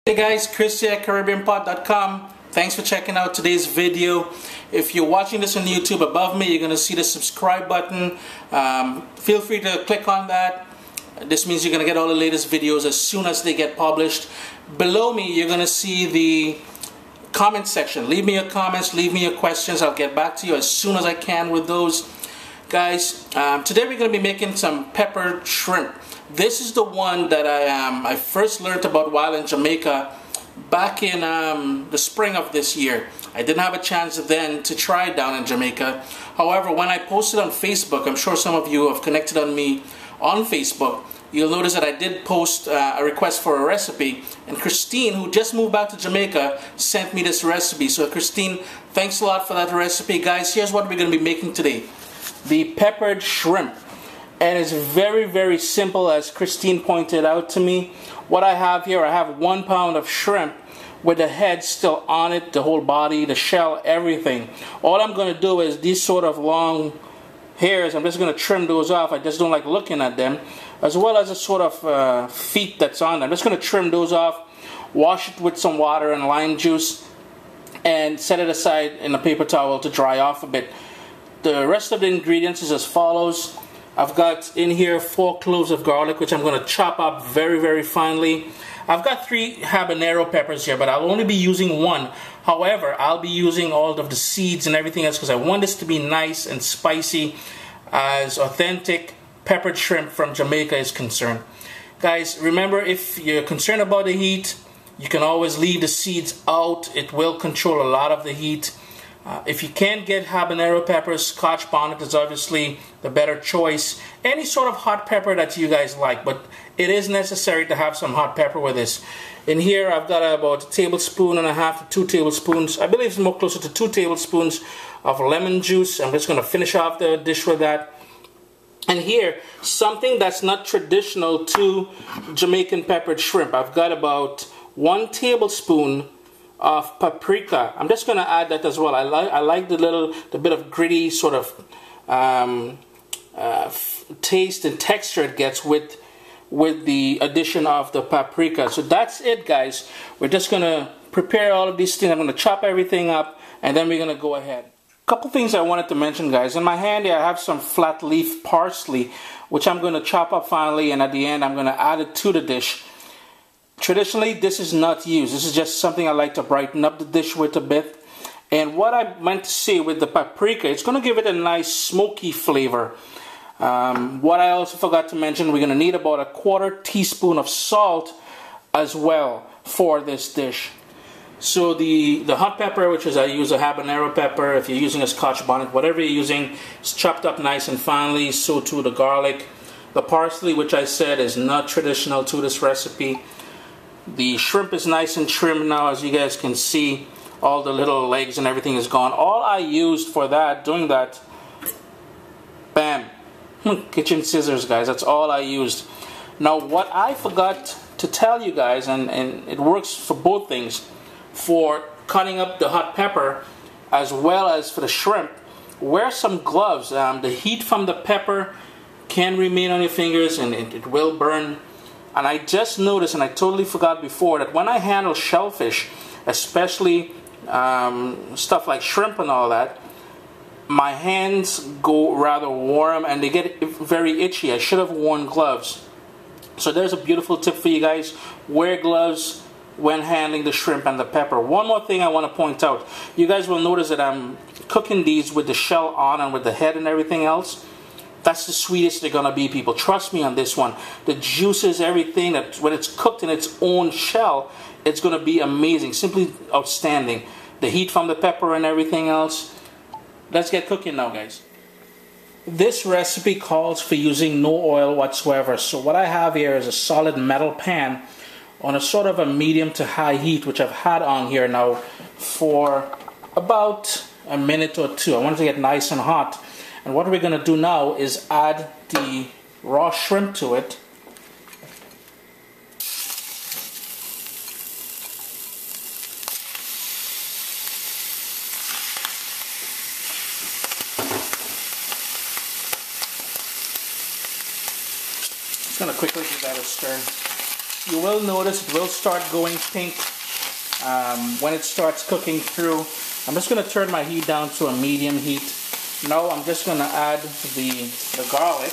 Hey guys, Chris here at CaribbeanPot.com. Thanks for checking out today's video. If you're watching this on YouTube, above me you're going to see the subscribe button. Feel free to click on that. This means you're going to get all the latest videos as soon as they get published. Below me you're going to see the comment section. Leave me your comments, leave me your questions. I'll get back to you as soon as I can with those. Guys, today we're going to be making some peppered shrimp. This is the one that I first learned about while in Jamaica back in the spring of this year. I didn't have a chance then to try it down in Jamaica. However, when I posted on Facebook, I'm sure some of you have connected on me on Facebook, you'll notice that I did post a request for a recipe, and Christine, who just moved back to Jamaica, sent me this recipe. So Christine, thanks a lot for that recipe. Guys, here's what we're going to be making today. The peppered shrimp. And it's very simple, as Christine pointed out to me. What I have here, I have 1 pound of shrimp with the head still on it, the whole body, the shell, everything. All I'm going to do is these sort of long hairs, I'm just going to trim those off. I just don't like looking at them. As well as the sort of feet that's on them. I'm just going to trim those off, wash it with some water and lime juice, and set it aside in a paper towel to dry off a bit. The rest of the ingredients is as follows. I've got in here 4 cloves of garlic, which I'm going to chop up very finely. I've got 3 habanero peppers here, but I'll only be using 1. However, I'll be using all of the seeds and everything else because I want this to be nice and spicy, as authentic peppered shrimp from Jamaica is concerned. Guys, remember, if you're concerned about the heat, you can always leave the seeds out. It will control a lot of the heat. If you can't get habanero peppers, Scotch bonnet is obviously the better choice. Any sort of hot pepper that you guys like, but it is necessary to have some hot pepper with this. In here I've got about 1.5 tablespoons to 2 tablespoons. I believe it's more closer to 2 tablespoons of lemon juice. I'm just going to finish off the dish with that. And here, something that's not traditional to Jamaican peppered shrimp. I've got about 1 tablespoon of paprika. I'm just going to add that as well. I like the bit of gritty sort of taste and texture it gets with the addition of the paprika. So that's it, guys. We're just going to prepare all of these things. I'm going to chop everything up, and then we're going to go ahead. A couple things I wanted to mention, guys. In my hand here I have some flat leaf parsley, which I'm going to chop up finally, and at the end I'm going to add it to the dish. Traditionally, this is not used. This is just something I like to brighten up the dish with a bit. And what I meant to say with the paprika, it's going to give it a nice smoky flavor. What I also forgot to mention, we're going to need about 1/4 teaspoon of salt as well for this dish. So the hot pepper, which is I use a habanero pepper, if you're using a Scotch bonnet, whatever you're using, is chopped up nice and finely. So too the garlic. The parsley, which I said is not traditional to this recipe. The shrimp is nice and trimmed now, as you guys can see. All the little legs and everything is gone. All I used for that, doing that, bam, kitchen scissors, guys. That's all I used. Now, what I forgot to tell you guys, and it works for both things, for cutting up the hot pepper as well as for the shrimp, wear some gloves. The heat from the pepper can remain on your fingers and it will burn. And I just noticed, and I totally forgot before, that when I handle shellfish, especially stuff like shrimp and all that, my hands go rather warm and they get very itchy. I should have worn gloves. So there's a beautiful tip for you guys. Wear gloves when handling the shrimp and the pepper. One more thing I want to point out. You guys will notice that I'm cooking these with the shell on and with the head and everything else. That's the sweetest they're going to be, people. Trust me on this one. The juices, everything, that when it's cooked in its own shell, it's going to be amazing. Simply outstanding. The heat from the pepper and everything else. Let's get cooking now, guys. This recipe calls for using no oil whatsoever. So what I have here is a solid metal pan on a sort of a medium to high heat, which I've had on here now for about a minute or 2. I want it to get nice and hot. And what we're going to do now is add the raw shrimp to it. Just going to quickly give that a stir. you will notice it will start going pink when it starts cooking through. I'm just going to turn my heat down to a medium heat. Now I'm just going to add the garlic.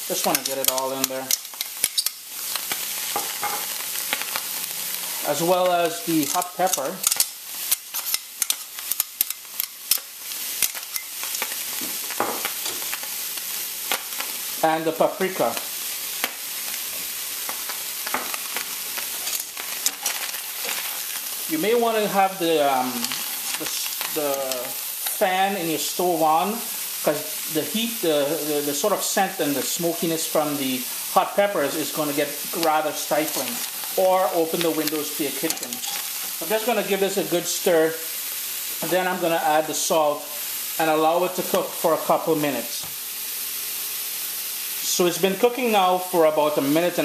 Just want to get it all in there. As well as the hot pepper. And the paprika. You may want to have the fan in your stove on, because the heat, the sort of scent and the smokiness from the hot peppers is going to get rather stifling. Or open the windows to your kitchen. I'm just going to give this a good stir, and then I'm going to add the salt and allow it to cook for a couple minutes. So it's been cooking now for about 1.5 minutes.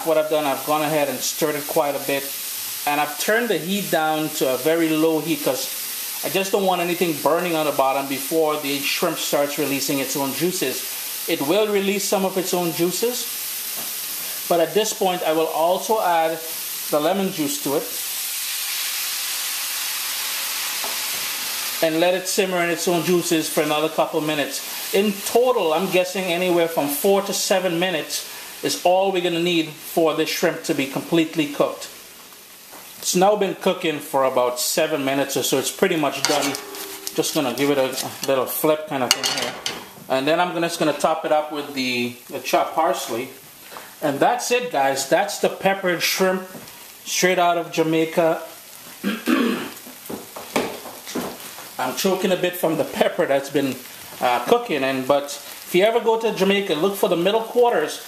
What I've done, I've gone ahead and stirred it quite a bit, and I've turned the heat down to a very low heat because I just don't want anything burning on the bottom before the shrimp starts releasing its own juices. It will release some of its own juices, but at this point I will also add the lemon juice to it and let it simmer in its own juices for another couple minutes. In total, I'm guessing anywhere from 4 to 7 minutes is all we're going to need for the shrimp to be completely cooked. It's now been cooking for about 7 minutes or so. It's pretty much done. Just going to give it a little flip kind of thing here. And then I'm just going to top it up with the chopped parsley. And that's it, guys. That's the peppered shrimp straight out of Jamaica. I'm choking a bit from the pepper that's been cooking, but if you ever go to Jamaica, look for the middle quarters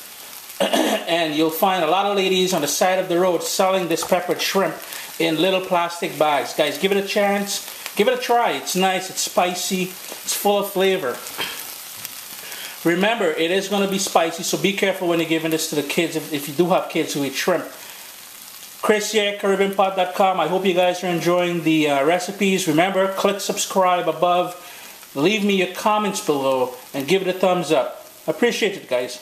and you'll find a lot of ladies on the side of the road selling this peppered shrimp in little plastic bags. Guys, give it a chance. Give it a try. It's nice. It's spicy. It's full of flavor. Remember, it is going to be spicy, so be careful when you're giving this to the kids if you do have kids who eat shrimp. Chris here, CaribbeanPot.com. I hope you guys are enjoying the recipes. Remember, click subscribe above. Leave me your comments below and give it a thumbs up. Appreciate it, guys.